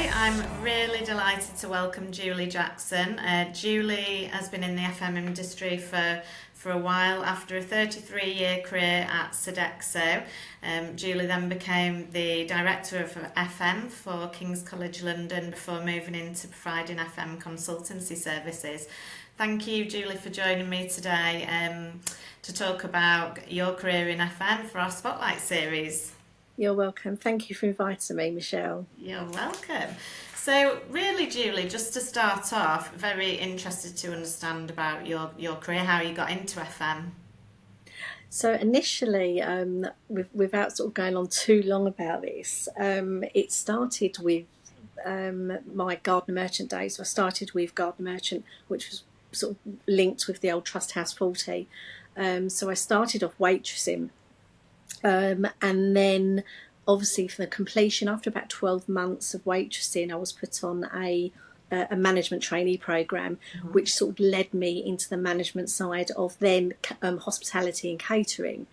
today. I'm really delighted to welcome Julie Jackson. Julie has been in the FM industry for a while. After a 33-year career at Sodexo, Julie then became the Director of FM for King's College London before moving into providing FM consultancy services. Thank you, Julie, for joining me today to talk about your career in FM for our Spotlight series. You're welcome. Thank you for inviting me, Michelle. You're welcome. So really, Julie, just to start off, very interested to understand about your career, how you got into FM. So initially, without sort of going on too long about this, it started with my gardener merchant days. So I started with gardener merchant, which was sort of linked with the old Trust House 40. So I started off waitressing. And then obviously for the completion, after about 12 months of waitressing, I was put on a management trainee program, which sort of led me into the management side of then hospitality and catering.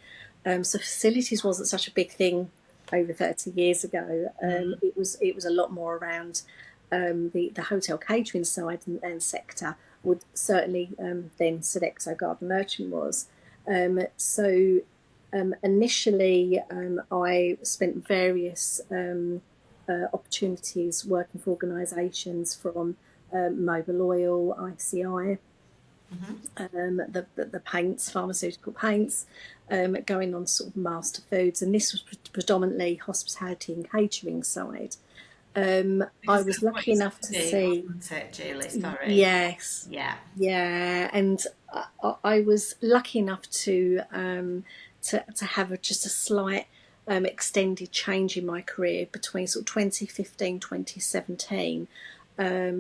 So facilities wasn't such a big thing over 30 years ago. It was a lot more around the hotel catering side and sector, would certainly then Sodexo Garden Merchant was. Initially, I spent various opportunities working for organisations from Mobil Oil, ICI, the paints, pharmaceutical paints, going on sort of master foods, and this was predominantly hospitality and catering side. I was lucky enough to see. Julie, sorry. Yes. Yeah, and I was lucky enough to have just a slight extended change in my career between sort of 2015, 2017.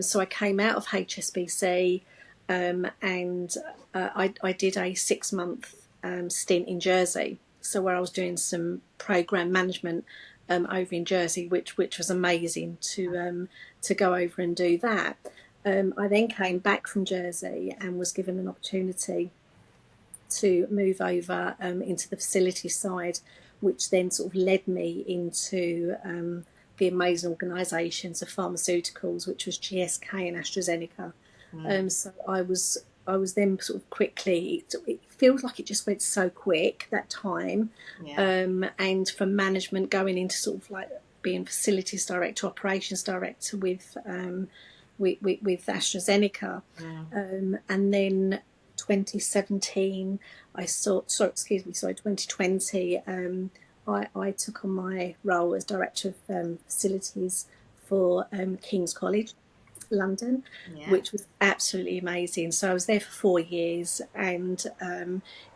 So I came out of HSBC and I did a 6-month stint in Jersey. So where I was doing some program management over in Jersey, which was amazing to go over and do that. I then came back from Jersey and was given an opportunity to move over into the facility side, which then sort of led me into the amazing organisations of pharmaceuticals, which was GSK and AstraZeneca. So I was then sort of quickly, it feels like it just went so quick that time. And from management going into sort of like being facilities director, operations director with AstraZeneca. And then 2017, 2020, I took on my role as Director of Facilities for King's College London, which was absolutely amazing. So I was there for 4 years, and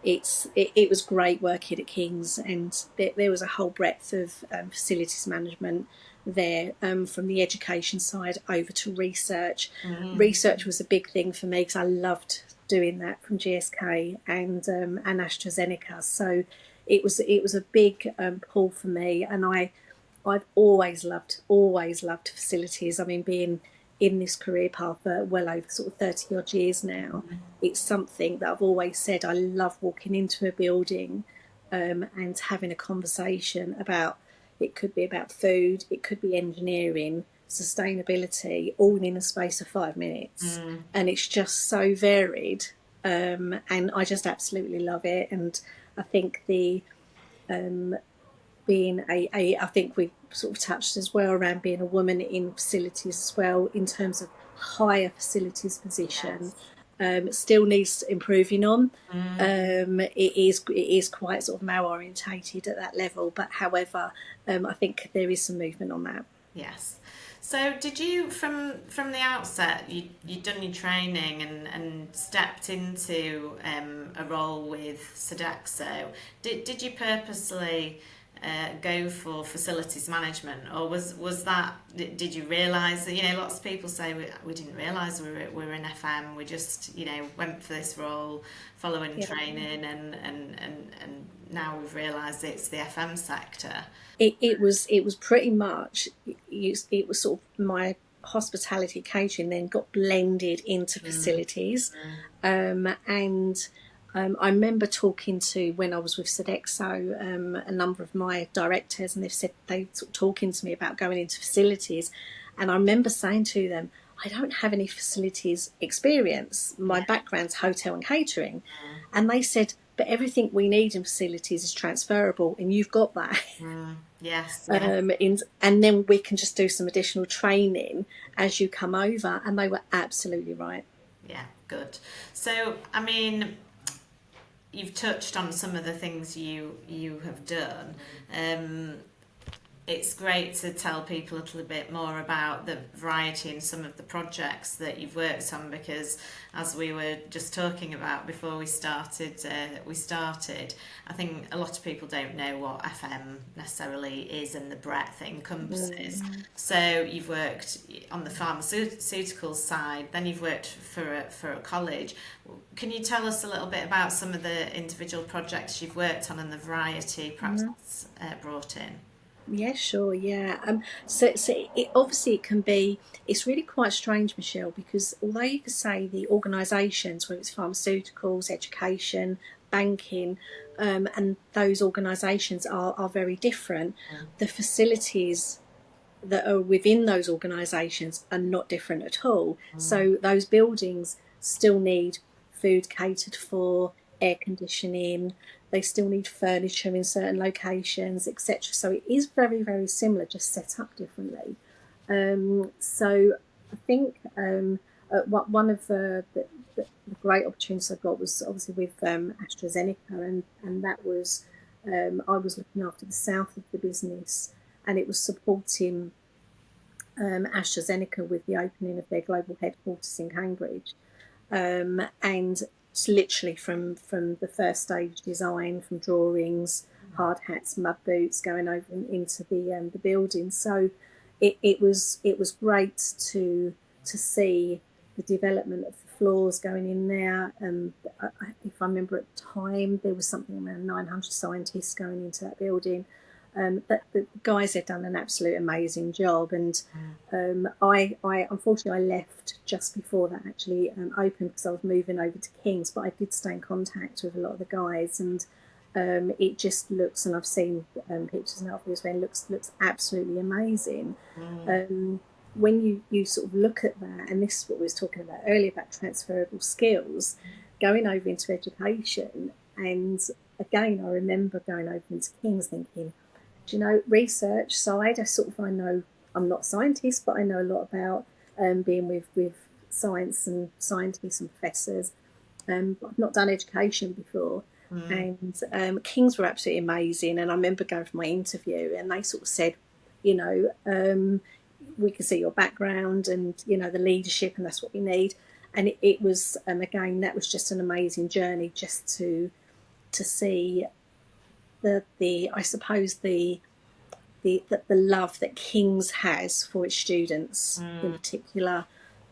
it was great working at King's, and there was a whole breadth of facilities management there, from the education side over to research. Research was a big thing for me because I loved doing that from GSK and AstraZeneca. So it was a big pull for me, and I've always loved facilities. I mean, being in this career path for well over sort of 30 odd years now, it's something that I've always said. I love walking into a building and having a conversation about. It could be about food, it could be engineering, sustainability, all in a space of 5 minutes. And it's just so varied, and I just absolutely love it. And I think being I think we sort of touched as well around being a woman in facilities as well, in terms of higher facilities position. Still needs improving on. It is quite sort of male orientated at that level, but however, I think there is some movement on that. Yes. So did you, from the outset, you'd done your training and stepped into a role with Sodexo? Did you purposely go for facilities management, or was that, did you realise that, lots of people say we didn't realise we were in FM, we just went for this role following training, and now we've realised it's the FM sector? It was pretty much, it was sort of my hospitality catering then got blended into facilities. And I remember talking to, when I was with Sodexo, a number of my directors, and they sort of talking to me about going into facilities, And I remember saying to them, I don't have any facilities experience. My background's hotel and catering. And they said, but everything we need in facilities is transferable, and you've got that. Yes, yeah. And then we can just do some additional training as you come over. And they were absolutely right. Yeah, good. So, I mean, you've touched on some of the things you have done. It's great to tell people a little bit more about the variety in some of the projects that you've worked on, because as we were just talking about before we started, I think a lot of people don't know what FM necessarily is and the breadth it encompasses. So you've worked on the pharmaceutical side, then you've worked for a college. Can you tell us a little bit about some of the individual projects you've worked on and the variety perhaps that's brought in? Yeah, sure. Yeah. So it obviously it can be. It's really quite strange, Michelle, because although you could say the organisations, whether it's pharmaceuticals, education, banking, and those organisations are very different, the facilities that are within those organisations are not different at all. So those buildings still need food catered for, air conditioning, they still need furniture in certain locations, etc. So it is very, very similar, just set up differently. So I think one of the great opportunities I got was obviously with AstraZeneca, and that was I was looking after the south of the business, and it was supporting AstraZeneca with the opening of their global headquarters in Cambridge. And it's literally from the first stage design, from drawings, hard hats, mud boots, going over into the building. So it was great to see the development of the floors going in there. If I remember at the time, there was something around 900 scientists going into that building. The guys had done an absolute amazing job, and I unfortunately I left just before that actually opened, because I was moving over to King's, but I did stay in contact with a lot of the guys, and it just looks, and I've seen pictures now of this, it looks absolutely amazing. When you sort of look at that, and this is what we was talking about earlier about transferable skills, going over into education, and again I remember going over into King's thinking, do you know, research side, I know I'm not a scientist, but I know a lot about being with science and scientists and professors. But I've not done education before. And King's were absolutely amazing. And I remember going for my interview, and they sort of said, you know, we can see your background and, you know, the leadership, and that's what we need. And it was, again, that was just an amazing journey, just to see the I suppose the love that King's has for its students in particular,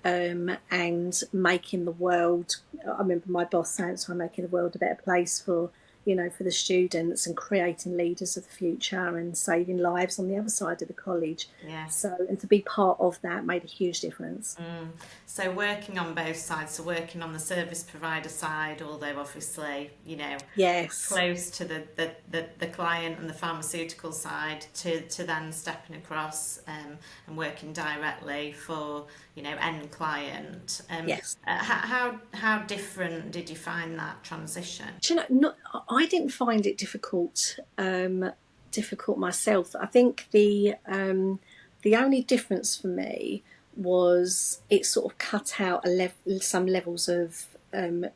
and making the world. I remember my boss saying, "So I'm making the world a better place for, you know, for the students, and creating leaders of the future and saving lives on the other side of the college." Yes. So, and to be part of that made a huge difference. So working on both sides, so working on the service provider side, although obviously, you know, yes, close to the client and the pharmaceutical side, to then stepping across and working directly for, you know, end client. yes. How different did you find that transition? Do you know, I didn't find it difficult myself. I think the only difference for me was it sort of cut out some levels of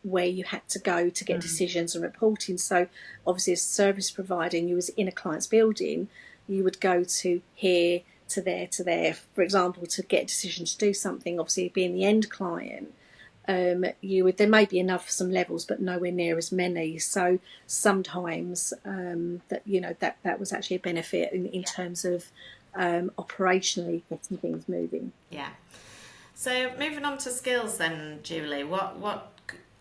where you had to go to get decisions and reporting. So obviously as a service provider, and you was in a client's building, you would go to here, to there, for example, to get a decision to do something. Obviously being the end client, there may be enough for some levels, but nowhere near as many. So sometimes that was actually a benefit in terms of operationally getting things moving. Yeah. So moving on to skills then, Julie, what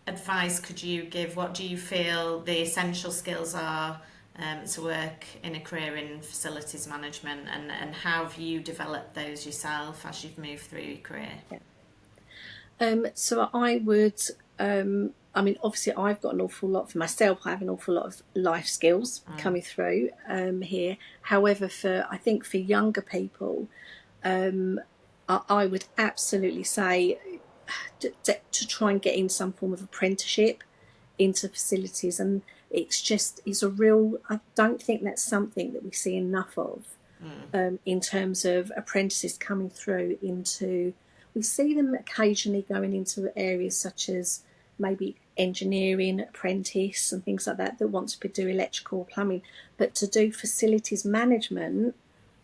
advice could you give? What do you feel the essential skills are to work in a career in facilities management, and how have you developed those yourself as you've moved through your career? Yeah. So I would, obviously I've got an awful lot for myself. I have an awful lot of life skills coming through here. However, I think for younger people, I would absolutely say to try and get in some form of apprenticeship into facilities, and it's a real, I don't think that's something that we see enough of, in terms of apprentices coming through into, we see them occasionally going into areas such as maybe engineering apprentice and things like that want to do electrical or plumbing, but to do facilities management,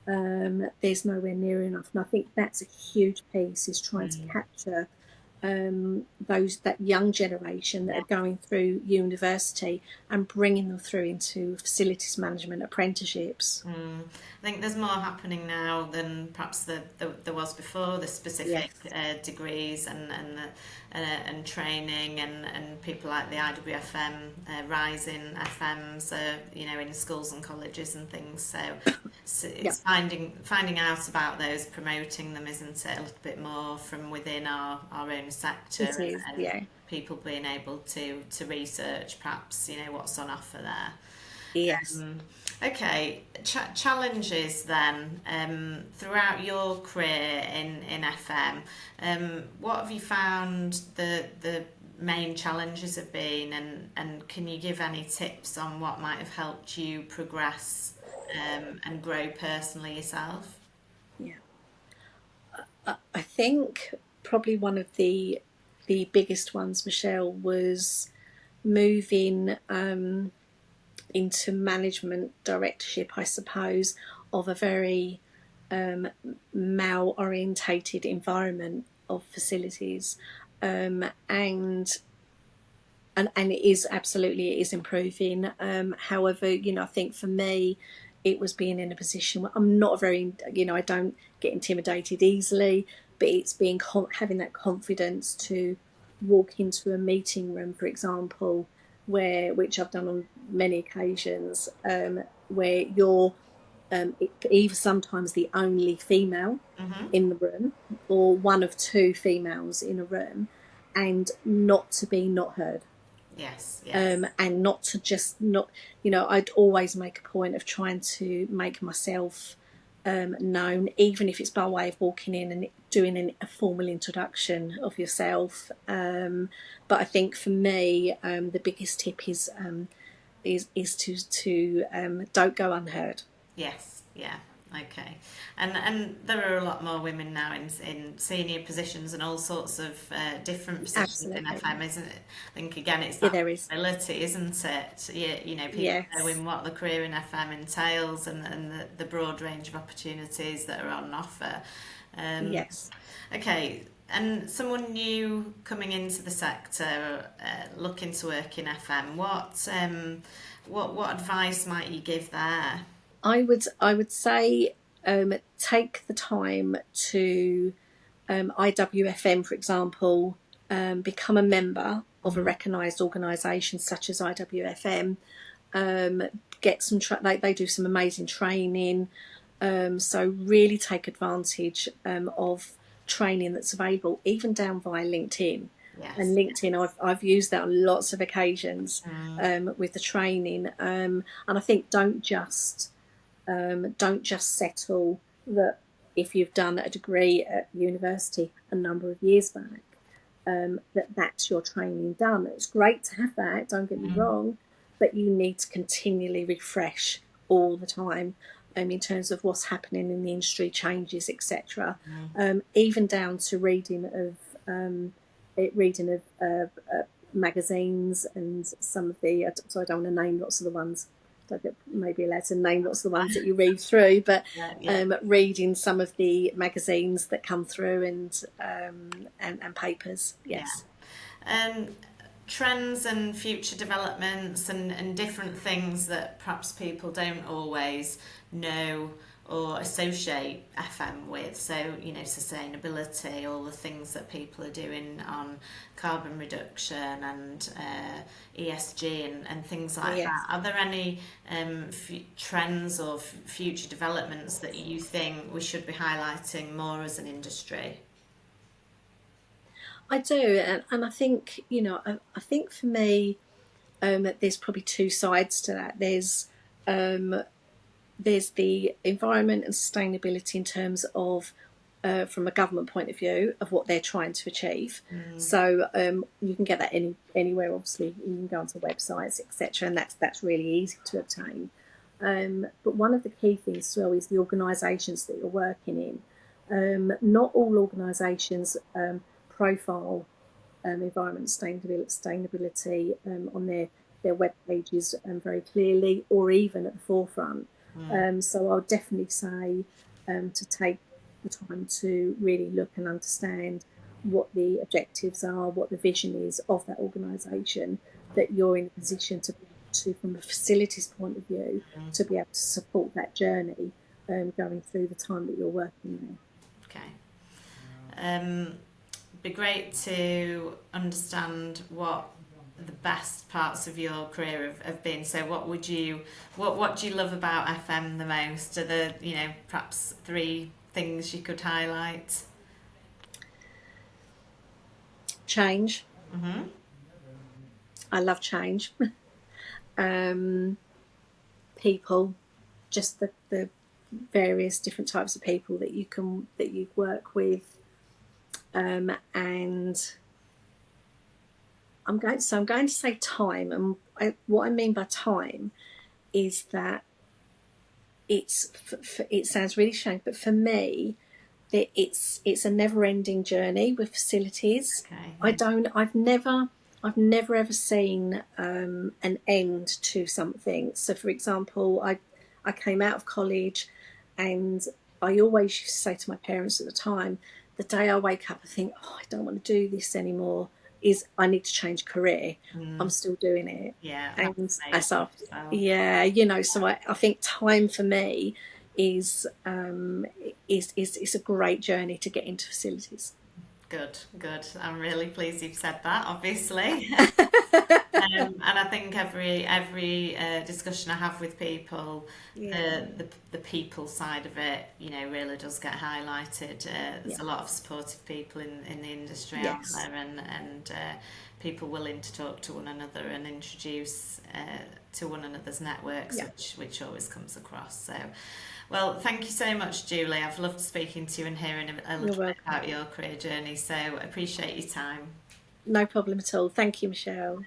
there's nowhere near enough. And I think that's a huge piece, is trying to capture that young generation that are going through university and bringing them through into facilities management apprenticeships. I think there's more happening now than perhaps there was before. The specific Yes. degrees and training, and people like the IWFM, Rising FMs, in schools and colleges and things. So Yeah, it's finding out about those, promoting them, isn't it? A little bit more from within our own sector, it is. and Yeah. people being able to research perhaps what's on offer there. Yes. Okay, challenges then, throughout your career in FM. What have you found the main challenges have been, and can you give any tips on what might have helped you progress and grow personally yourself? Yeah. I think probably one of the biggest ones, Michelle, was moving into management directorship, I suppose, of a very male orientated environment of facilities, and it is absolutely, it is improving. However, I think for me, it was being in a position where I'm not very, I don't get intimidated easily, but it's being having that confidence to walk into a meeting room, for example, which I've done on many occasions, where you're either sometimes the only female in the room or one of two females in a room, and not to be not heard, Yes, yes. and not to just not, I'd always make a point of trying to make myself known, even if it's by way of walking in and doing a formal introduction of yourself. But I think for me, the biggest tip is to don't go unheard. Yes, yeah, okay. And there are a lot more women now in senior positions and all sorts of different positions in Absolutely, FM, isn't it? I think again it's yeah, that there is. mobility, isn't it? People Yes, knowing what the career in FM entails, and the broad range of opportunities that are on offer. Um, yes. okay, and someone new coming into the sector, looking to work in FM, what advice might you give there? I would say, take the time to, IWFM, for example, become a member of a recognised organisation such as IWFM. Get some they do some amazing training, so really take advantage of training that's available, even down via LinkedIn. And Yes. LinkedIn, I've used that on lots of occasions, with the training, and I think don't just settle that if you've done a degree at university a number of years back, that's your training done. It's great to have that, don't get me wrong, but you need to continually refresh all the time, in terms of what's happening in the industry, changes, etc. Even down to reading of magazines, and some of the, so I don't want to name lots of the ones, maybe allowed to name lots of the ones that you read through, but Yeah, yeah, reading some of the magazines that come through, and papers. yeah. Yes, Trends and future developments, and different things that perhaps people don't always know or associate FM with. So, sustainability, all the things that people are doing on carbon reduction and ESG and things like that. yes. Are there any trends or future developments that you think we should be highlighting more as an industry? I do, and I think, I think for me, there's probably two sides to that. There's the environment and sustainability in terms of from a government point of view of what they're trying to achieve. So you can get that anywhere. Obviously, you can go onto websites, etc., and that's really easy to obtain. But one of the key things as well is the organisations that you're working in. Not all organisations profile environment sustainability on their web pages very clearly, or even at the forefront. So I'll definitely say to take the time to really look and understand what the objectives are, what the vision is of that organisation, that you're in a position to, from a facilities point of view, to be able to support that journey going through the time that you're working there. Okay. Be great to understand what the best parts of your career have been. So what do you love about FM the most? Are there, perhaps 3 things you could highlight? Change. Mm-hmm. I love change. People, just the various different types of people that you work with, and I'm going to say time. And what I mean by time is that it sounds really strange, but for me, it's a never-ending journey with facilities. Okay. I've never ever seen an end to something. So, for example, I came out of college, and I always used to say to my parents at the time, the day I wake up, I think, oh, I don't want to do this anymore. I need to change career. I'm still doing it. Yeah. And so, yeah, so I think time for me is a great journey to get into facilities. Good. I'm really pleased you've said that, obviously. And I think every discussion I have with people, the people side of it, really does get highlighted. There's a lot of supportive people in the industry out there, and people willing to talk to one another and introduce to one another's networks, which always comes across. So, well, thank you so much, Julie. I've loved speaking to you and hearing a little bit about your career journey. So, appreciate your time. No problem at all. Thank you, Michelle.